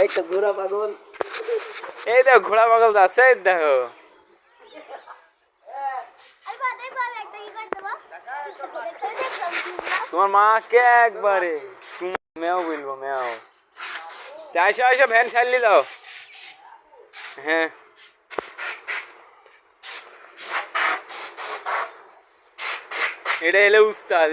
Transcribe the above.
এই তো ঘোড়া পাগল। এই দেখো ঘোড়া পাগল যাচ্ছে, এই দেখো। তোমার মাকে একবারে মেও বলবো মেও। আইসো আইসো ভ্যান ছাড়লি দাও। হ্যাঁ এটা এলে উস্তাদ।